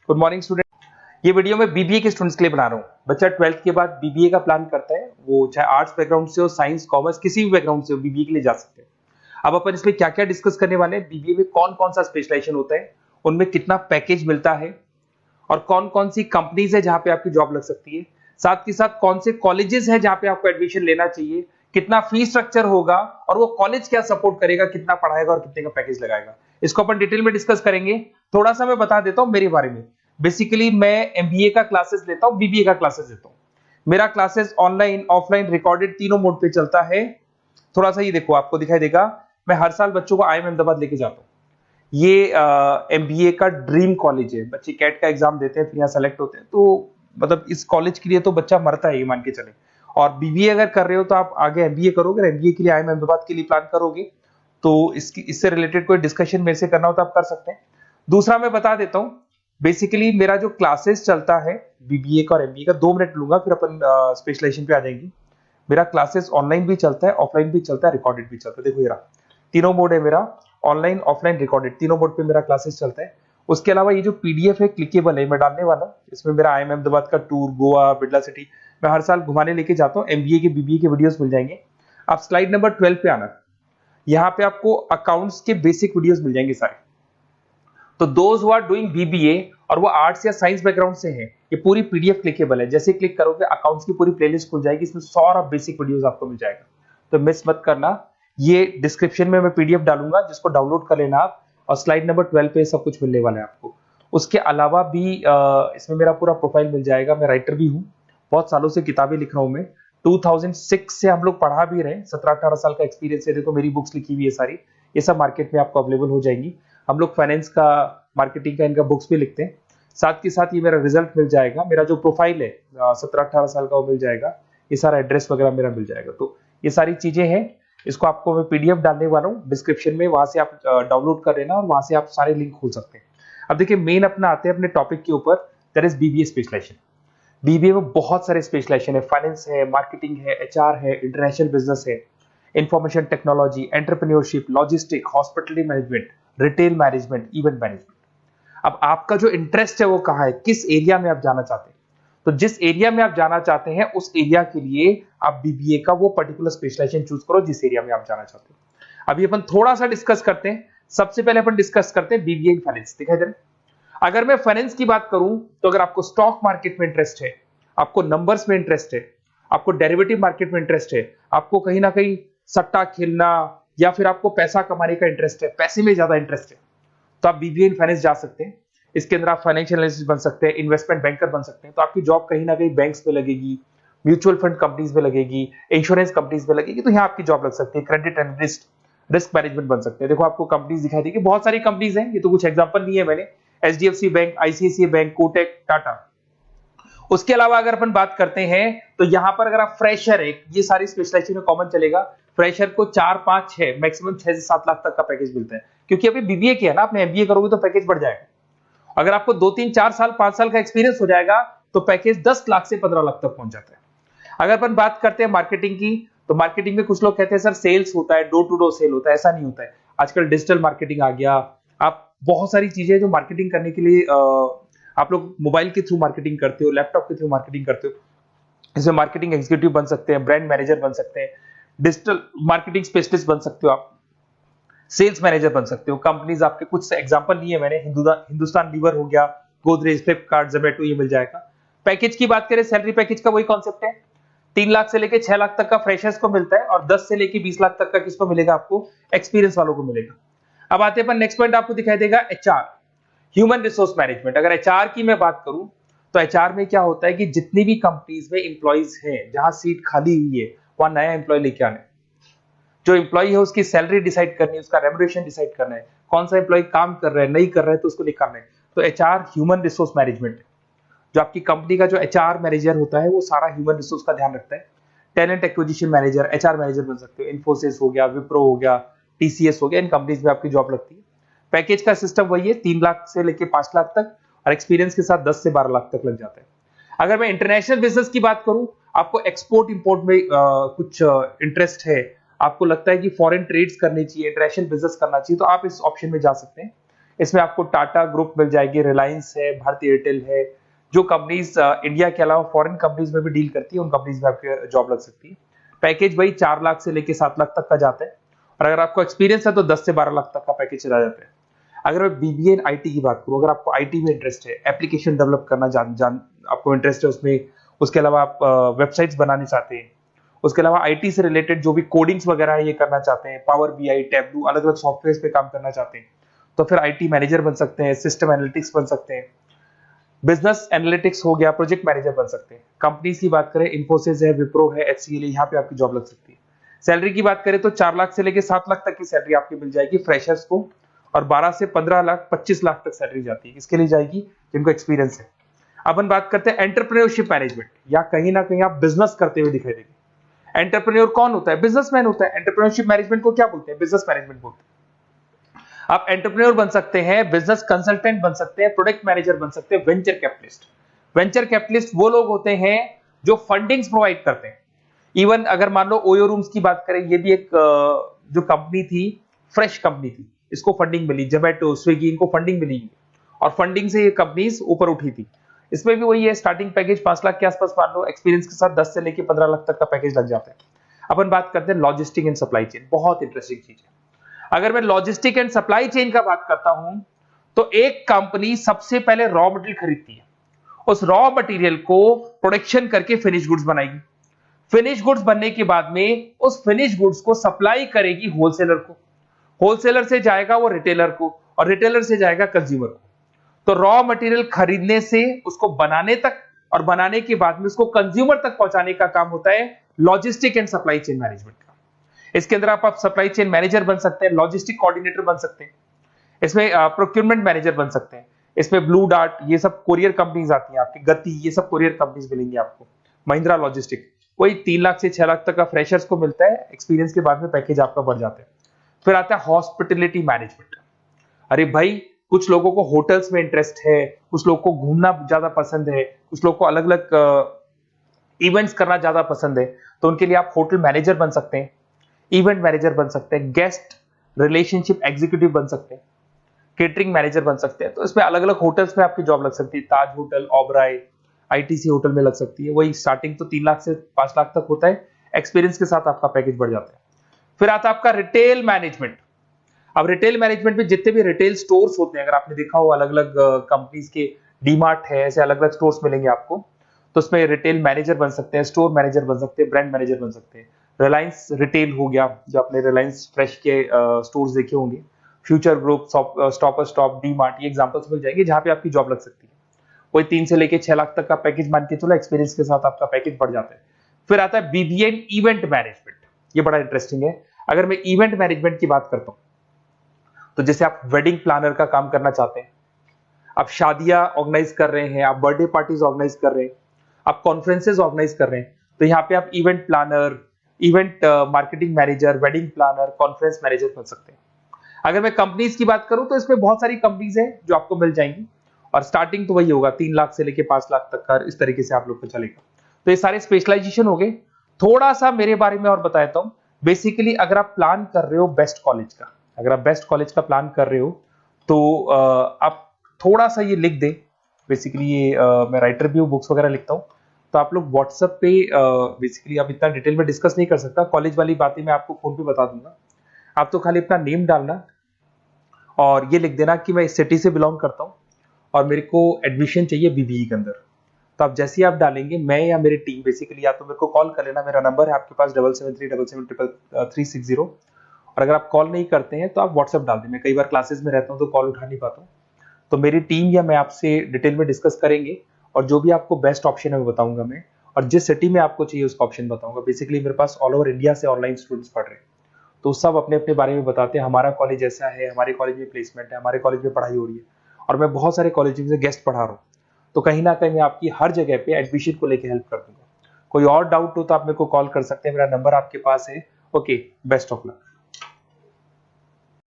Good morning student. ये video मैं BBA के स्टूडेंट्स के लिए बना रहा हूँ। बच्चा 12th के बाद बीबीए का प्लान करता है, वो चाहे आर्ट्स बैकग्राउंड से हो, साइंस, कॉमर्स, किसी भी बैकग्राउंड से हो, बीबीए के लिए जा सकते हैं। अब अपन इसमें क्या क्या डिस्कस करने वाले हैं, बीबीए में कौन कौन सा स्पेशलाइजेशन होता है, उनमें कितना पैकेज मिलता है और कौन कौन सी कंपनीज है जहां पे आपकी जॉब लग सकती है, साथ के साथ कौन से कॉलेजेस है जहां पे आपको एडमिशन लेना चाहिए, कितना फी स्ट्रक्चर होगा और वो कॉलेज क्या सपोर्ट करेगा, कितना पढ़ाएगा और कितने का पैकेज लगाएगा, इसको अपन डिटेल में डिस्कस करेंगे। थोड़ा सा मैं बता देता हूं मेरे बारे में। बेसिकली मैं एमबीए का क्लासेस लेता हूं, बीबीए का क्लासेस देता हूं। मेरा क्लासेस ऑनलाइन, ऑफलाइन, रिकॉर्डेड तीनों मोड पे चलता है। थोड़ा सा ये देखो, आपको दिखाई देगा, मैं हर साल बच्चों को आईएम अहमदाबाद लेके जाता हूँ। ये एमबीए का ड्रीम कॉलेज है। बच्चे कैट का एग्जाम देते हैं, फिर यहाँ सेलेक्ट होते हैं, तो मतलब इस कॉलेज के लिए तो बच्चा मरता है, ये मान के चले। और बीबीए अगर कर रहे हो तो आप आगे एमबीए करोगे, एमबीए के लिए आईएम अहमदाबाद के लिए प्लान करोगे, तो इससे रिलेटेड कोई डिस्कशन मेरे से करना हो तो आप कर सकते हैं। दूसरा मैं बता देता हूँ, बेसिकली मेरा जो क्लासेस चलता है बीबीए का और एमबीए का, 2 मिनट लूंगा फिर अपन स्पेशलाइजेशन पे आ जाएंगे। मेरा क्लासेस ऑनलाइन भी चलता है, ऑफलाइन भी चलता है, रिकॉर्डेड भी चलता है। देखो ये रहा, तीनों मोड है मेरा, ऑनलाइन, ऑफलाइन, रिकॉर्डेड, तीनों मोड पे मेरा क्लासेस चलता है। उसके अलावा ये जो पीडीएफ है, क्लिकेबल है, मैं डालने वाला हूँ। इसमें मेरा आईएम अहमदाबाद का टूर, गोवा, बिरला सिटी, मैं हर साल घुमाने लेके जाता हूँ। एमबीए के, बीबीए के वीडियोस मिल जाएंगे। आप स्लाइड नंबर 12 पे आना, यहाँ पे आपको अकाउंट्स के बेसिक वीडियोस मिल जाएंगे सारे। तो those who are doing BBA और वो आर्ट्स या साइंस बैकग्राउंड से हैं, ये पूरी पीडीएफ क्लिकेबल है। जैसे क्लिक करोगे अकाउंट्स की पूरी प्लेलिस्ट खुल जाएगी, इसमें सारा बेसिक वीडियोस आपको मिल जाएगा, तो मिस मत करना। ये डिस्क्रिप्शन में मैं पीडीएफ डालूंगा, जिसको डाउनलोड कर लेना आप, और स्लाइड नंबर 12 पे सब कुछ मिलने वाला है आपको। उसके अलावा भी इसमें मेरा पूरा प्रोफाइल मिल जाएगा। मैं राइटर भी हूँ, बहुत सालों से किताबें लिख रहा हूँ मैं। 2006 से हम लोग पढ़ा भी रहे, 17-18 साल का एक्सपीरियंस है। देखो मेरी बुक्स लिखी हुई है सारी, ये सब मार्केट में आपको अवेलेबल हो जाएंगी। हम लोग फाइनेंस का, मार्केटिंग का, इनका बुक्स भी लिखते हैं। साथ के साथ ये मेरा रिजल्ट मिल जाएगा, मेरा जो प्रोफाइल है 17-18 साल का वो मिल जाएगा, ये सारा एड्रेस वगैरह मेरा मिल जाएगा। तो ये सारी चीजें हैं, इसको आपको मैं पीडीएफ डालने वाला हूँ डिस्क्रिप्शन में, वहां से आप डाउनलोड कर लेना और वहां से आप सारे लिंक खोल सकते हैं। अब देखिए मेन अपना आते हैं अपने टॉपिक के ऊपर, that is BBA specialization. BBA में बहुत सारे स्पेशलाइजेशन है, फाइनेंस है, मार्केटिंग है, एचआर है, इंटरनेशनल बिजनेस है, information technology, entrepreneurship, logistic, hospitality management, retail management, event management. अब आपका जो इंटरेस्ट है वो कहाँ है, किस एरिया में आप जाना चाहते हैं, तो जिस एरिया में आप जाना चाहते हैं उस एरिया के लिए आप बीबीए का वो पर्टिकुलर स्पेशलाइजेशन चूज करो जिस एरिया में आप जाना चाहते हो। अभी अपन थोड़ा सा डिस्कस करते हैं। सबसे पहले अपन डिस्कस करते हैं बीबीए इन फाइनेंस। दिखाई दे रहा है? अगर मैं फाइनेंस की बात करूं तो अगर आपको स्टॉक मार्केट में इंटरेस्ट है, आपको नंबर्स में इंटरेस्ट है, आपको डेरिवेटिव मार्केट में इंटरेस्ट है, आपको कहीं ना कहीं सट्टा खेलना या फिर आपको पैसा कमाने का इंटरेस्ट है, पैसे में ज्यादा इंटरेस्ट है, तो आप बीबीए इन फाइनेंस जा सकते हैं। इसके अंदर आप फाइनेंशियल एनालिस्ट बन सकते हैं, इन्वेस्टमेंट बैंकर बन सकते हैं। तो आपकी जॉब कहीं ना कहीं बैंक्स में लगेगी, म्यूचुअल फंड कंपनीज में लगेगी, इंश्योरेंस कंपनीज में लगेगी, तो यहाँ आपकी जॉब लग सकती है। क्रेडिट एनालिस्ट, रिस्क मैनेजमेंट बन सकते हैं। देखो आपको कंपनीज दिखाई देगी, बहुत सारी कंपनीज हैं, ये तो कुछ एग्जांपल नहीं है मैंने, HDFC bank, ICICI bank, Kotak, Tata. उसके अलावा अगर अपन बात करते हैं तो यहाँ पर अगर आप फ्रेशर है, ये सारी स्पेशलाइजेशन में कॉमन चलेगा। फ्रेशर को 4, 5, 6, मैक्सिमम 6 से 7 लाख तक का पैकेज मिलता है, क्योंकि अभी बीबीए किया ना आपने, एमबीए करोगे तो पैकेज बढ़ जाएगा। अगर आपको 2, 3, 4 साल, 5 साल का एक्सपीरियंस हो जाएगा तो पैकेज 10 लाख से 15 लाख तक पहुंच जाता है। अगर अपन बात करते हैं मार्केटिंग की, तो मार्केटिंग में कुछ लोग कहते हैं सर सेल्स होता है, डोर टू डोर सेल होता है, ऐसा नहीं होता है। आजकल डिजिटल मार्केटिंग आ गया, आप बहुत सारी चीजें जो मार्केटिंग करने के लिए आप लोग मोबाइल के थ्रू मार्केटिंग करते हो, लैपटॉप के थ्रू मार्केटिंग करते हो। इसमें मार्केटिंग एग्जीक्यूटिव बन सकते हैं, ब्रांड मैनेजर बन सकते हैं, डिजिटल मार्केटिंग स्पेशलिस्ट बन सकते हो, आप सेल्स मैनेजर बन सकते हो। कंपनीज आपके कुछ एग्जांपल लिए मैंने, हिंदुस्तान लीवर हो गया, गोदरेज, फ्लिपकार्ट, जोमेटो, ये मिल जाएगा। पैकेज की बात करें, सैलरी पैकेज का वही कॉन्सेप्ट है, 3 लाख से लेके 6 लाख तक का फ्रेशर्स को मिलता है और 10 से लेके 20 लाख तक का किसको मिलेगा, आपको एक्सपीरियंस वालों को मिलेगा। अब आते हैं नेक्स्ट पॉइंट, आपको दिखाई देगा एचआर, ह्यूमन रिसोर्स मैनेजमेंट। अगर एचआर की मैं बात करूं तो एचआर में क्या होता है कि जितनी भी कंपनीज में इंप्लॉइज हैं, जहां सीट खाली हुई है वहां नया इंप्लॉय लेके आना है। जो इंप्लॉय है उसकी सैलरी डिसाइड करनी है, उसका रेम्युनरेशन डिसाइड करना है, कौन सा इंप्लॉय काम कर रहा है, नहीं कर रहा है तो उसको निकालना है। तो एचआर ह्यूमन रिसोर्स मैनेजमेंट है। जो आपकी कंपनी का जो एचआर मैनेजर होता है वो सारा ह्यूमन रिसोर्स का ध्यान रखता है। Talent acquisition manager, HR manager बन सकते हो। इन्फोसिस हो गया, विप्रो हो गया, टीसीएस हो गया, इन कंपनीज में आपकी जॉब लगती है। पैकेज का सिस्टम वही है, 3 लाख से लेके 5 लाख तक, और एक्सपीरियंस के साथ 10 से 12 लाख तक लग जाता है। अगर मैं इंटरनेशनल बिजनेस की बात करूं, आपको एक्सपोर्ट इंपोर्ट में कुछ इंटरेस्ट है, आपको लगता है कि फॉरेन ट्रेड्स करनी चाहिए, इंटरनेशनल बिजनेस करना चाहिए, तो आप इस ऑप्शन में जा सकते हैं। इसमें आपको टाटा ग्रुप मिल जाएगी, रिलायंस है, भारतीय एयरटेल है, जो कंपनीज इंडिया के अलावा फॉरेन कंपनीज में भी डील करती है, उन कंपनीज में आपकी जॉब लग सकती है। पैकेज वही 4 लाख से लेके 7 लाख तक का जाता है, और अगर आपको एक्सपीरियंस है तो 10 से 12 लाख तक का पैकेज चला जाता है। अगर मैं बीबीए इन आईटी की बात करूं, अगर आपको आईटी में इंटरेस्ट है, एप्लीकेशन डेवलप करना आपको इंटरेस्ट है उसमें, उसके अलावा आप वेबसाइट्स बनाने चाहते हैं, उसके अलावा आईटी से रिलेटेड जो भी कोडिंग्स वगैरह है ये करना चाहते हैं, पावर बीआई, टैबलू, अलग अलग सॉफ्टवेयर पे काम करना चाहते हैं, तो फिर आईटी मैनेजर बन सकते हैं, सिस्टम एनालिटिक्स बन सकते हैं, बिजनेस एनालिटिक्स हो गया, प्रोजेक्ट मैनेजर बन सकते हैं। कंपनीज की बात करें, इन्फोसिस है, विप्रो है, एचसीएल है, यहाँ पे आपकी जॉब लग सकती है। सैलरी की बात करें तो 4 लाख से लेके 7 लाख तक की सैलरी आपकी मिल जाएगी फ्रेशर्स को, और 12 से 15 लाख 25 लाख तक सैलरी जाती है, इसके लिए जाएगी जिनको एक्सपीरियंस है। अपन बात करते हैं एंटरप्रेन्योरशिप मैनेजमेंट, या कहीं ना कहीं आप बिजनेस करते हुए दिखाई देंगे। एंटरप्रेन्योर कौन होता है? बिजनेसमैन होता है। एंटरप्रेन्योरशिप मैनेजमेंट को क्या बोलते हैं? बिजनेस मैनेजमेंट बोलते हैं। आप एंटरप्रेन्योर बन सकते हैं, बिजनेस कंसल्टेंट बन सकते हैं, प्रोडक्ट मैनेजर बन सकते हैं, वेंचर कैपिटलिस्ट। वेंचर कैपिटलिस्ट वो लोग होते हैं जो फंडिंग्स प्रोवाइड करते हैं। इवन अगर मान लो ओयो रूम्स की बात करें, ये भी एक जो कंपनी थी, फ्रेश कंपनी थी, इसको फंडिंग मिली, जोमेटो, स्विगी, इनको फंडिंग मिली, और फंडिंग से ये कंपनीज ऊपर उठी थी। इसमें भी वही है, स्टार्टिंग पैकेज 5 लाख के आसपास मान लो, एक्सपीरियंस के साथ 10 से लेके 15 लाख तक का पैकेज लग जाता है। अपन बात करते हैं लॉजिस्टिक एंड सप्लाई चेन, बहुत इंटरेस्टिंग चीज है। अगर मैं लॉजिस्टिक एंड सप्लाई चेन का बात करता हूं, तो एक कंपनी सबसे पहले रॉ मटेरियल खरीदती है, उस रॉ मटेरियल को प्रोडक्शन करके फिनिश गुड्स बनाएगी, फिनिश गुड्स बनने के बाद में उस फिनिश गुड्स को सप्लाई करेगी होलसेलर को, होलसेलर से जाएगा वो रिटेलर को, और रिटेलर से जाएगा कंज्यूमर को। तो रॉ मटेरियल खरीदने से उसको बनाने तक, और बनाने के बाद में उसको कंज्यूमर तक पहुंचाने का काम होता है logistic and supply chain management का। इसके अंदर आप सप्लाई चेन मैनेजर बन सकते हैं, लॉजिस्टिक कोऑर्डिनेटर बन सकते हैं, इसमें प्रोक्योरमेंट मैनेजर बन सकते हैं, इसमें ब्लू डार्ट, ये सब कोरियर कंपनीज आती हैं आपकी, गति, ये सब कोरियर कंपनीज मिलेंगी आपको, महिंद्रा लॉजिस्टिक, वही 3 लाख से 6 लाख तक का फ्रेशर्स को मिलता है, एक्सपीरियंस के बाद में पैकेज आपका बढ़ जाता है। फिर आता है हॉस्पिटलिटी मैनेजमेंट। अरे भाई, कुछ लोगों को होटल्स में इंटरेस्ट है, कुछ लोगों को घूमना ज्यादा पसंद है, कुछ लोगों को अलग अलग इवेंट्स करना ज्यादा पसंद है, तो उनके लिए आप होटल मैनेजर बन सकते हैं, इवेंट मैनेजर बन सकते हैं, गेस्ट रिलेशनशिप एग्जीक्यूटिव बन सकते हैं, केटरिंग मैनेजर बन सकते हैं। तो इसमें अलग अलग होटल्स में आपकी जॉब लग सकती है, ताज होटल, ओबराय, आईटीसी होटल में लग सकती है। वही स्टार्टिंग तो 3 लाख से 5 लाख तक होता है, एक्सपीरियंस के साथ आपका पैकेज बढ़ जाता है। फिर आता है आपका रिटेल मैनेजमेंट। अब रिटेल मैनेजमेंट में जितने भी रिटेल स्टोर्स होते हैं, अगर आपने देखा हो अलग अलग कंपनीज के, डीमार्ट है, ऐसे अलग अलग स्टोर्स मिलेंगे आपको, तो उसमें रिटेल मैनेजर बन सकते हैं, स्टोर मैनेजर बन सकते हैं, ब्रांड मैनेजर बन सकते हैं। रिलायंस रिटेल हो गया, जो आपने रिलायंस फ्रेश के स्टोर्स देखे होंगे, future group, stopper stop, DMart, ये एग्जांपल्स मिल जाएंगे जहां पे आपकी जॉब लग सकती है। कोई 3 से लेके 6 लाख तक का पैकेज मान के चलो, एक्सपीरियंस के साथ आपका पैकेज बढ़ जाता है। फिर आता है बीबीए इवेंट मैनेजमेंट, ये बड़ा इंटरेस्टिंग है। अगर मैं इवेंट मैनेजमेंट की बात करता हूं, तो जैसे आप वेडिंग प्लानर का काम करना चाहते हैं, आप शादियां ऑर्गेनाइज कर रहे हैं, आप बर्थडे पार्टीज ऑर्गेनाइज कर रहे हैं, आप कॉन्फ्रेंसेज ऑर्गेनाइज कर रहे हैं, तो यहाँ पे आप event planner, event marketing manager, wedding planner, conference manager बन सकते हैं। अगर मैं कंपनीज की बात करूं, तो इसमें बहुत सारी कंपनीज हैं जो आपको मिल जाएंगी, और स्टार्टिंग तो वही होगा 3 लाख से लेके 5 लाख तक का, इस तरीके से आप लोग को चलेगा। तो ये सारे स्पेशलाइजेशन हो गए। थोड़ा सा मेरे बारे में और बता देता हूं। बेसिकली अगर आप प्लान कर रहे हो बेस्ट कॉलेज का, अगर आप बेस्ट कॉलेज का प्लान कर रहे हो, तो आप थोड़ा सा ये लिख दें। बेसिकली ये मैं राइटर भी हूँ, बुक्स वगैरह लिखता हूँ, तो आप लोग व्हाट्सएप पे, बेसिकली आप इतना डिटेल में डिस्कस नहीं कर सकता, कॉलेज वाली बातें मैं आपको फोन पे बता दूंगा। आप तो खाली अपना नेम डालना और ये लिख देना कि मैं इस सिटी से बिलोंग करता हूँ और मेरे को एडमिशन चाहिए बीबीई के अंदर। तो आप जैसे ही आप डालेंगे, मैं या मेरी टीम बेसिकली, या तो मेरे को कॉल कर लेना, मेरा नंबर है आपके पास 7737733360। और अगर आप कॉल नहीं करते हैं तो आप व्हाट्सएप डाल दें। मैं कई बार क्लासेस में रहता हूँ तो कॉल उठा नहीं पाता हूँ, तो मेरी टीम या मैं आपसे डिटेल में डिस्कस करेंगे, और जो भी आपको बेस्ट ऑप्शन है वो बताऊंगा मैं, और जिस सिटी में आपको चाहिए उसका ऑप्शन बताऊंगा। बेसिकली मेरे पास ऑल ओवर इंडिया से ऑनलाइन स्टूडेंट्स पढ़ रहे हैं, तो सब अपने अपने बारे में बताते हैं, हमारा कॉलेज ऐसा है, हमारे कॉलेज में प्लेसमेंट है, हमारे कॉलेज में पढ़ाई हो रही है, और मैं बहुत सारे कॉलेज में गेस्ट पढ़ा रहा हूँ। तो कहीं ना कहीं मैं आपकी हर जगह पे एडमिशन को लेकर हेल्प कर दूंगा। कोई और डाउट हो तो आप मेरे को कॉल कर सकते हैं, मेरा नंबर आपके पास है। Okay, best of luck.